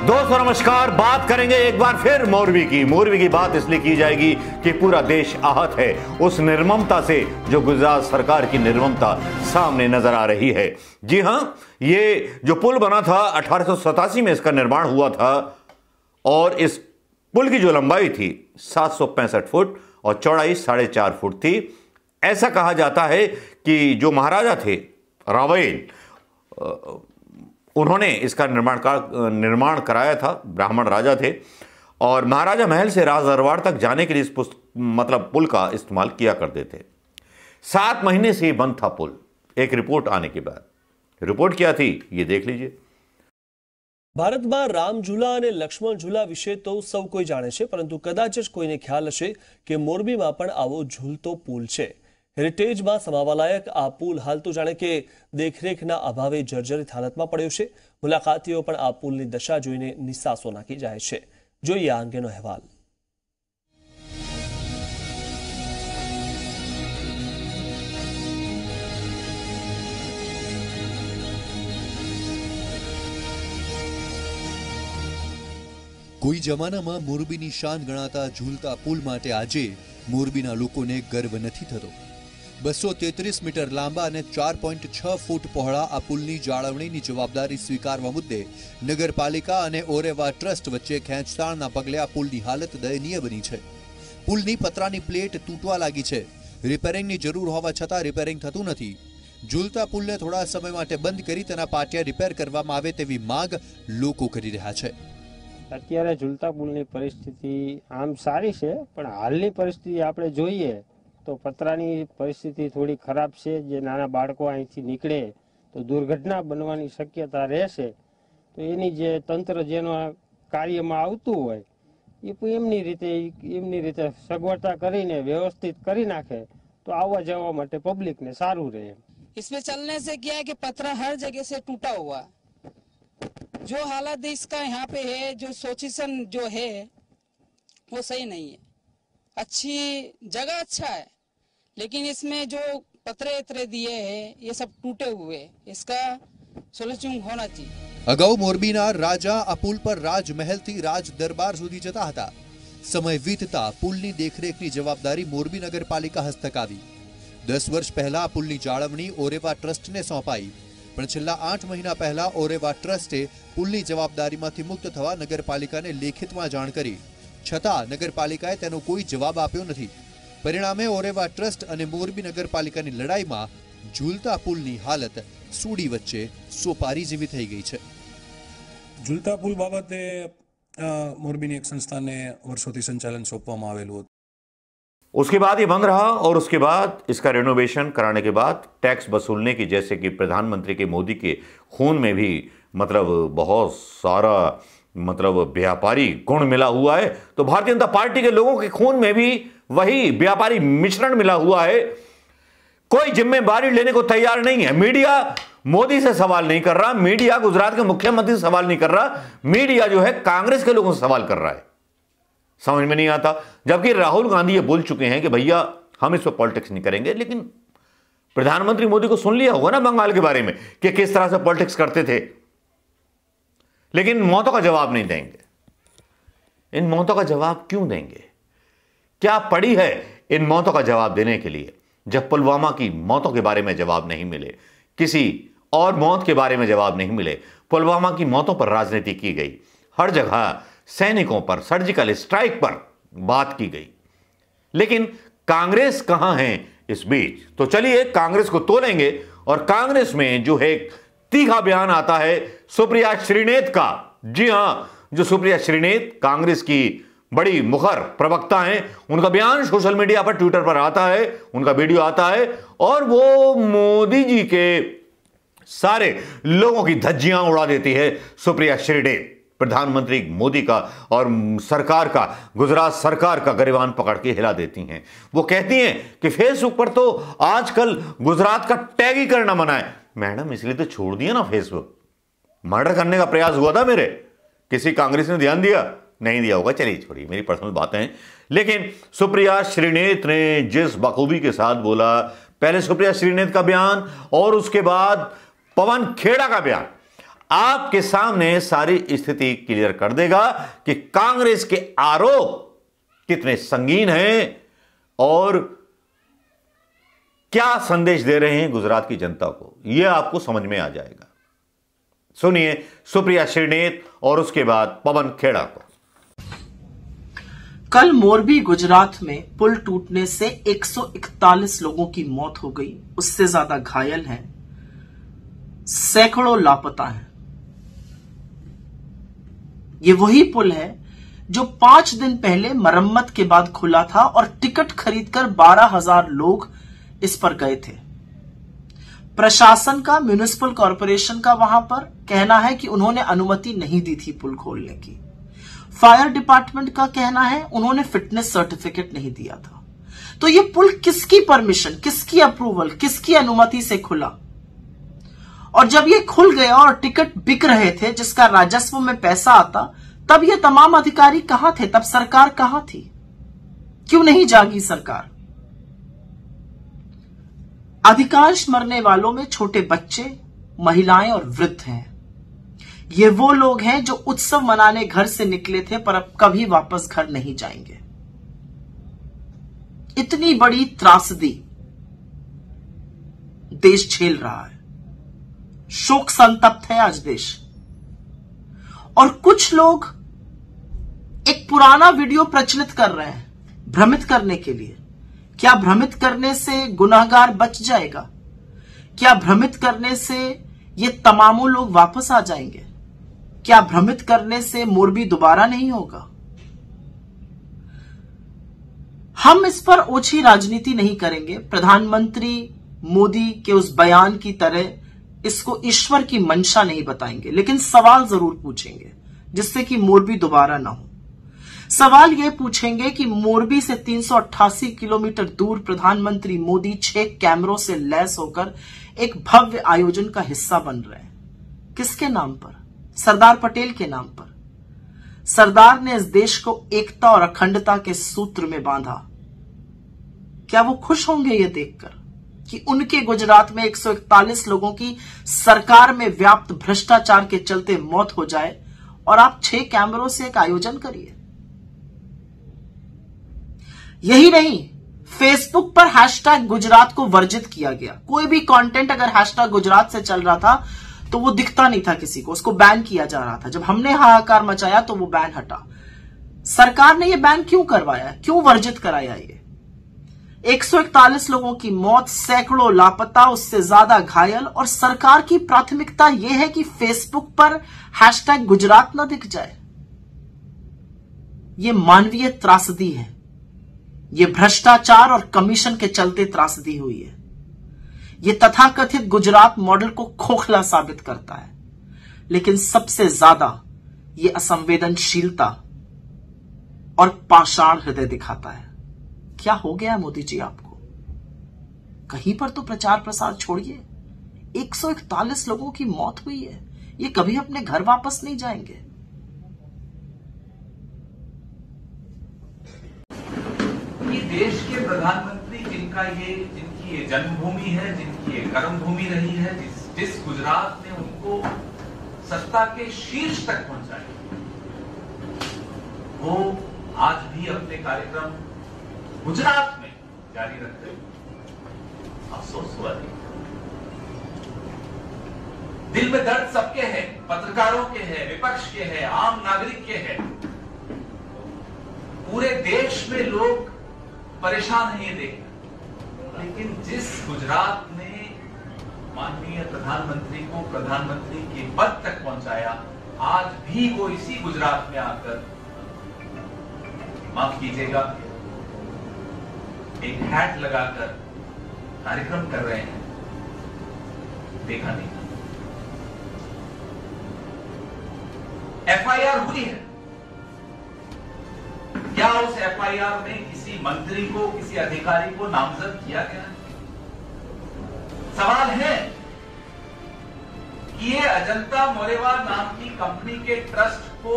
दोस्तों नमस्कार। बात करेंगे एक बार फिर मोरबी की बात इसलिए की जाएगी कि पूरा देश आहत है उस निर्ममता से जो गुजरात सरकार की निर्ममता सामने नजर आ रही है। जी हां, ये जो पुल बना था 1887 में इसका निर्माण हुआ था और इस पुल की जो लंबाई थी 765 फुट और चौड़ाई 4.5 फुट थी। ऐसा कहा जाता है कि जो महाराजा थे रावेल, उन्होंने इसका निर्माण कराया था। ब्राह्मण राजा थे और महाराजा महल से राज दरबार तक जाने के लिए इस पुल का इस्तेमाल किया करते थे। 7 महीने से बंद था पुल। एक रिपोर्ट आने के बाद, रिपोर्ट क्या थी ये देख लीजिए। ભારતમાં રામ ઝૂલા અને લક્ષ્મણ ઝૂલા વિશે તો સૌ કોઈ જાણે છે, પરંતુ કદાચ જ કોઈને ખ્યાલ હશે કે મોરબીમાં પણ આવો ઝૂલતો પુલ છે। હેરિટેજમાં સમાવાલાયક આ પુલ હાલ તો જાણે કે દેખરેખના અભાવે જર્જરિત હાલતમાં પડ્યો છે। મુલાકાતીઓ પણ આ પુલની દશા જોઈને નિસાસો નાખી જાય છે। જોઈએ આ અંગેનો અહેવાલ। કોઈ જમાનામાં મોરબીની શાન ગણાતા ઝૂલતા પુલ માટે આજે મોરબીના લોકોને ગર્વ નથી થતો। 233 મીટર લાંબા અને 4.6 ફૂટ પહોળા આ પુલની જાળવણીની જવાબદારી સ્વીકારવા મુદ્દે નગરપાલિકા અને ઓરેવા ટ્રસ્ટ વચ્ચે ખેંચતાણના પગલે આ પુલની હાલત દયનીય બની છે। પુલની પતરાની પ્લેટ તૂટવા લાગી છે। રિપેરિંગની જરૂર હોવા છતાં રિપેરિંગ થતું નથી। ઝૂલતા પુલને થોડા સમય માટે બંધ કરી તેના પાટિયા રિપેર કરવામાં આવે તેવી માંગ લોકો કરી રહ્યા છે। અત્યારે ઝૂલતા પુલની પરિસ્થિતિ આમ સારી છે, પણ હાલની પરિસ્થિતિ આપણે જોઈએ તો પતરાની પરિસ્થિતિ થોડી ખરાબ છે। જે નાના બાળકો અહીંથી નીકળે તો દુર્ઘટના બનવાની શક્યતા રહેશે। તો એની જે તંત્ર જેનો કાર્યમાં આવતું હોય એ એમની રીતે સગવડતા કરીને વ્યવસ્થિત કરી નાખે તો આવવા જવા માટે પબ્લિકને સારું રહે। इसमें चलने से क्या है कि पत्थर हर जगह से टूटा हुआ, जो हालत इसका यहाँ पे है, जो सोचिशन जो है वो सही नहीं है। अच्छी जगह अच्छा है, लेकिन इसमें जो पत्रे दिए हैं ये सब टूटे हुए, इसका सोल्यूशन होना चाहिए। अगाऊ मोरबीना राजा आ पुल पर राजमहल थी राज दरबार सुधी जता हता। समय वीतता पुलनी देखरेखनी जवाबदारी मोरबी नगरपालिका हस्तक आवी। 10 वर्ष पहला पुलनी जाळवणी ओरेवा ट्रस्ट ने सौंपाई, पण छेल्ला 8 महीना पहला ओरेवा ट्रस्टे पुलनी जवाबदारीमांथी मुक्त थवा नगरपालिकाने लेखितमां जाण करी, छतां नगरपालिकाए तेनो कोई जवाब आप्यो नथी। परिणामे ओरेवा ट्रस्ट अने मोरबी नगरपालिकानी लड़ाईमां झूलता पुलनी हालत सूडी वच्चे सोपारी जेवी थई गई छे। झूलता पुल बाबते मोरबीनी एक संस्थाने वर्षोथी संचालन सौंपवामां आवेलुं हतुं। उसके बाद ये बंद रहा और उसके बाद इसका रेनोवेशन कराने के बाद टैक्स वसूलने की, जैसे कि प्रधानमंत्री के मोदी के खून में भी बहुत सारा व्यापारी गुण मिला हुआ है, तो भारतीय जनता पार्टी के लोगों के खून में भी वही व्यापारी मिश्रण मिला हुआ है। कोई जिम्मेदारी लेने को तैयार नहीं है। मीडिया मोदी से सवाल नहीं कर रहा, मीडिया गुजरात के मुख्यमंत्री से सवाल नहीं कर रहा, मीडिया जो है कांग्रेस के लोगों से सवाल कर रहा है। समझ में नहीं आता। जबकि राहुल गांधी ये बोल चुके हैं कि भैया हम इस पर पॉलिटिक्स नहीं करेंगे, लेकिन प्रधानमंत्री मोदी को सुन लिया होगा ना बंगाल के बारे में कि किस तरह से पॉलिटिक्स करते थे, लेकिन मौतों का जवाब नहीं देंगे। इन मौतों का जवाब क्यों देंगे? क्या पड़ी है इन मौतों का जवाब देने के लिए? जब पुलवामा की मौतों के बारे में जवाब नहीं मिले, किसी और मौत के बारे में जवाब नहीं मिले, पुलवामा की मौतों पर राजनीति की गई, हर जगह सैनिकों पर सर्जिकल स्ट्राइक पर बात की गई, लेकिन कांग्रेस कहां है इस बीच? तो चलिए कांग्रेस को तोलेंगे। और कांग्रेस में जो है तीखा बयान आता है सुप्रिया श्रीनेत का। जी हां, जो सुप्रिया श्रीनेत कांग्रेस की बड़ी मुखर प्रवक्ता हैं, उनका बयान सोशल मीडिया पर, ट्विटर पर आता है, उनका वीडियो आता है और वो मोदी जी के सारे लोगों की धज्जियां उड़ा देती है सुप्रिया श्रीनेत। प्रधानमंत्री मोदी का और सरकार का, गुजरात सरकार का गरिबान पकड़ के हिला देती हैं। वो कहती हैं कि फेसबुक पर तो आजकल गुजरात का टैग ही करना मना है। मैडम इसलिए तो छोड़ दिया ना फेसबुक। मर्डर करने का प्रयास हुआ था मेरे, किसी कांग्रेस ने ध्यान दिया? नहीं दिया होगा, चलिए छोड़िए, मेरी पर्सनल बातें हैं। लेकिन सुप्रिया श्रीनेत ने जिस बखूबी के साथ बोला, पहले सुप्रिया श्रीनेत का बयान और उसके बाद पवन खेड़ा का बयान, आपके सामने सारी स्थिति क्लियर कर देगा कि कांग्रेस के आरोप कितने संगीन हैं और क्या संदेश दे रहे हैं गुजरात की जनता को, यह आपको समझ में आ जाएगा। सुनिए सुप्रिया श्रीनेत और उसके बाद पवन खेड़ा को। कल मोरबी गुजरात में पुल टूटने से 141 लोगों की मौत हो गई, उससे ज्यादा घायल हैं, सैकड़ों लापता हैं। ये वही पुल है जो 5 दिन पहले मरम्मत के बाद खुला था और टिकट खरीदकर 12,000 लोग इस पर गए थे। प्रशासन का, म्युनिसिपल कॉरपोरेशन का वहां पर कहना है कि उन्होंने अनुमति नहीं दी थी पुल खोलने की। फायर डिपार्टमेंट का कहना है उन्होंने फिटनेस सर्टिफिकेट नहीं दिया था। तो ये पुल किसकी परमिशन, किसकी अप्रूवल, किसकी अनुमति से खुला? और जब ये खुल गया और टिकट बिक रहे थे जिसका राजस्व में पैसा आता, तब ये तमाम अधिकारी कहां थे? तब सरकार कहां थी? क्यों नहीं जागी सरकार? अधिकांश मरने वालों में छोटे बच्चे, महिलाएं और वृद्ध हैं। ये वो लोग हैं जो उत्सव मनाने घर से निकले थे पर अब कभी वापस घर नहीं जाएंगे। इतनी बड़ी त्रासदी देश झेल रहा है, शोक संतप्त है आज देश। और कुछ लोग एक पुराना वीडियो प्रचलित कर रहे हैं भ्रमित करने के लिए। क्या भ्रमित करने से गुनाहगार बच जाएगा? क्या भ्रमित करने से ये तमामों लोग वापस आ जाएंगे? क्या भ्रमित करने से मोरबी दोबारा नहीं होगा? हम इस पर ओछी राजनीति नहीं करेंगे। प्रधानमंत्री मोदी के उस बयान की तरह इसको ईश्वर की मंशा नहीं बताएंगे, लेकिन सवाल जरूर पूछेंगे जिससे कि मोरबी दोबारा ना हो। सवाल यह पूछेंगे कि मोरबी से 388 किलोमीटर दूर प्रधानमंत्री मोदी 6 कैमरों से लैस होकर एक भव्य आयोजन का हिस्सा बन रहे हैं। किसके नाम पर? सरदार पटेल के नाम पर। सरदार ने इस देश को एकता और अखंडता के सूत्र में बांधा। क्या वो खुश होंगे ये देखकर कि उनके गुजरात में 141 लोगों की सरकार में व्याप्त भ्रष्टाचार के चलते मौत हो जाए और आप 6 कैमरों से एक आयोजन करिए? यही नहीं, फेसबुक पर हैशटैग गुजरात को वर्जित किया गया। कोई भी कंटेंट अगर हैशटैग गुजरात से चल रहा था तो वो दिखता नहीं था किसी को, उसको बैन किया जा रहा था। जब हमने हाहाकार मचाया तो वो बैन हटा। सरकार ने ये बैन क्यों करवाया, क्यों वर्जित कराया? ये 141 लोगों की मौत, सैकड़ों लापता, उससे ज्यादा घायल, और सरकार की प्राथमिकता यह है कि फेसबुक पर हैशटैग गुजरात न दिख जाए। ये मानवीय त्रासदी है। ये भ्रष्टाचार और कमीशन के चलते त्रासदी हुई है। ये तथाकथित गुजरात मॉडल को खोखला साबित करता है, लेकिन सबसे ज्यादा ये असंवेदनशीलता और पाषाण हृदय दिखाता है। क्या हो गया मोदी जी आपको? कहीं पर तो प्रचार प्रसार छोड़िए। 141 लोगों की मौत हुई है, ये कभी अपने घर वापस नहीं जाएंगे। ये देश के प्रधानमंत्री जिनकी ये जन्मभूमि है, जिनकी ये कर्मभूमि रही है, जिस गुजरात ने उनको सत्ता के शीर्ष तक पहुंचाया, वो आज भी अपने कार्यक्रम गुजरात में जारी रखते हैं। अफसोस हुआ नहीं। दिल में दर्द सबके है, पत्रकारों के है, विपक्ष के है, आम नागरिक के है। पूरे देश में लोग परेशान हैं ये देखकर। लेकिन जिस गुजरात ने माननीय प्रधानमंत्री को प्रधानमंत्री के पद तक पहुंचाया, आज भी वो इसी गुजरात में आकर, माफ कीजिएगा, एक हैट लगाकर कार्यक्रम कर रहे हैं। देखा नहीं। एफआईआर हुई है। क्या उस एफआईआर में किसी मंत्री को, किसी अधिकारी को नामजद किया गया? सवाल है कि ये अजंता मोरेवाल नाम की कंपनी के ट्रस्ट को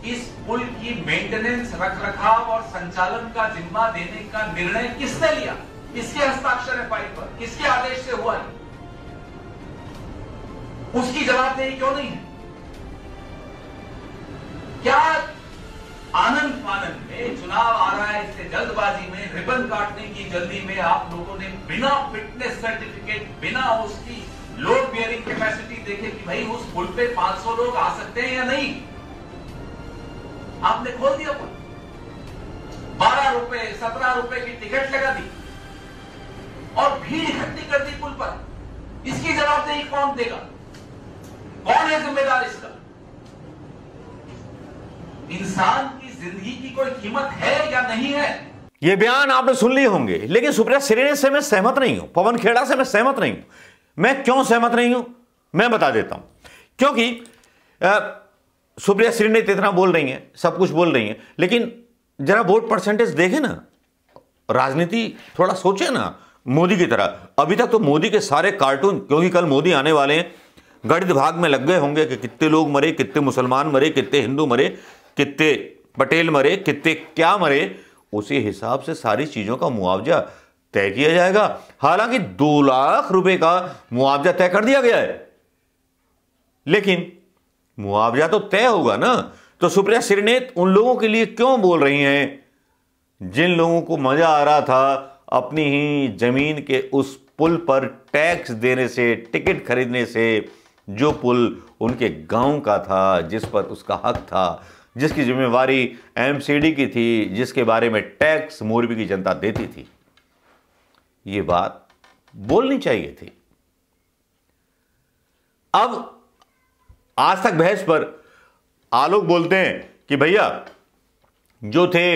इस पुल की मेंटेनेंस, रखरखाव और संचालन का जिम्मा देने का निर्णय किसने लिया? किसके हस्ताक्षर है फाइल पर? किसके आदेश से हुआ है? उसकी जवाबदेही क्यों नहीं है? क्या आनंद फानंद में चुनाव आ रहा है, इससे जल्दबाजी में, रिबन काटने की जल्दी में आप लोगों ने बिना फिटनेस सर्टिफिकेट, बिना उसकी लोड बियरिंग कैपेसिटी देखे कि भाई उस पुल पे 500 लोग आ सकते हैं या नहीं, आपने खोल दिया पुल। 12 रुपए 17 रुपए की टिकट लगा दी और भीड़ इकट्ठी कर दी पुल पर। इसकी जवाबदेही कौन देगा? कौन है जिम्मेदार इसका? इंसान की जिंदगी की कोई कीमत है या नहीं है? ये बयान आपने सुन लिए होंगे, लेकिन सुप्रिया श्रीनेत से मैं सहमत नहीं हूं, पवन खेड़ा से मैं सहमत नहीं हूं। मैं क्यों सहमत नहीं हूं मैं बता देता हूं। क्योंकि सुप्रिया श्रीनेत इतना बोल रही हैं, सब कुछ बोल रही हैं, लेकिन जरा वोट परसेंटेज देखें ना, राजनीति थोड़ा सोचे ना मोदी की तरह। अभी तक तो मोदी के सारे कार्टून, क्योंकि कल मोदी आने वाले हैं, गणित भाग में लग गए होंगे कि कितने लोग मरे, कितने मुसलमान मरे, कितने हिंदू मरे, कितने पटेल मरे, कितने क्या मरे, उसी हिसाब से सारी चीजों का मुआवजा तय किया जाएगा। हालांकि 2 लाख रुपए का मुआवजा तय कर दिया गया है, लेकिन मुआवजा तो तय होगा ना। तो सुप्रिया श्रीनेत उन लोगों के लिए क्यों बोल रही हैं जिन लोगों को मजा आ रहा था अपनी ही जमीन के उस पुल पर टैक्स देने से, टिकट खरीदने से, जो पुल उनके गांव का था, जिस पर उसका हक था, जिसकी जिम्मेवारी एमसीडी की थी, जिसके बारे में टैक्स मोरबी की जनता देती थी। ये बात बोलनी चाहिए थी। अब आज तक बहस पर आलोक बोलते हैं कि भैया जो थे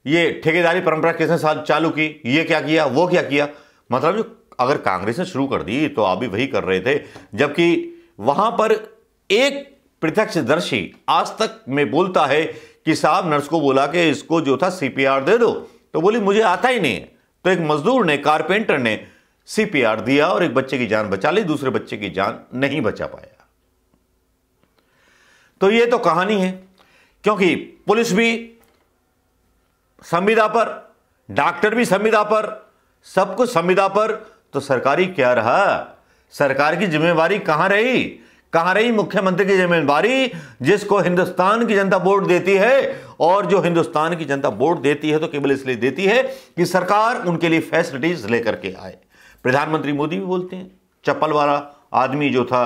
ये ठेकेदारी परंपरा किसने साल चालू की, ये क्या किया, वो क्या किया। मतलब जो अगर कांग्रेस ने शुरू कर दी तो आप भी वही कर रहे थे, जबकि वहां पर एक प्रत्यक्षदर्शी आज तक में बोलता है कि साहब नर्स को बोला कि इसको जो था सीपीआर दे दो, तो बोली मुझे आता ही नहीं है। तो एक मजदूर ने, कारपेंटर ने सीपीआर दिया और एक बच्चे की जान बचा ली, दूसरे बच्चे की जान नहीं बचा पाया। तो ये तो कहानी है, क्योंकि पुलिस भी संविदा पर, डॉक्टर भी संविदा पर, सब कुछ संविदा पर, तो सरकारी क्या रहा? सरकार की जिम्मेवारी कहां रही? कहां रही मुख्यमंत्री की जिम्मेदारी, जिसको हिंदुस्तान की जनता वोट देती है? और जो हिंदुस्तान की जनता वोट देती है तो केवल इसलिए देती है कि सरकार उनके लिए फैसिलिटीज लेकर के आए। प्रधानमंत्री मोदी भी बोलते हैं चप्पल वाला आदमी जो था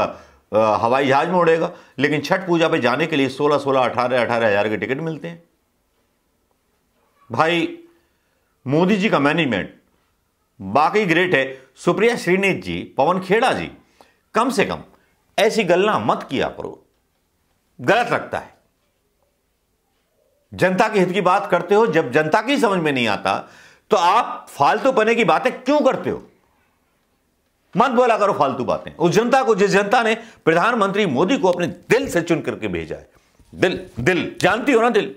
हवाई जहाज में उड़ेगा, लेकिन छठ पूजा पे जाने के लिए 16-16, 18-18 हजार के टिकट मिलते हैं। भाई मोदी जी का मैनेजमेंट बाकी ग्रेट है। सुप्रिया श्रीनेत जी, पवन खेड़ा जी, कम से कम ऐसी गलना मत किया करो, गलत लगता है। जनता के हित की बात करते हो, जब जनता की समझ में नहीं आता तो आप फालतू पने की बातें क्यों करते हो? मत बोला करो फालतू बातें। उस जनता को, जिस जनता ने प्रधानमंत्री मोदी को अपने दिल से चुन करके भेजा है, दिल जानती हो ना, दिल।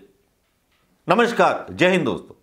नमस्कार, जय हिंद दोस्तों।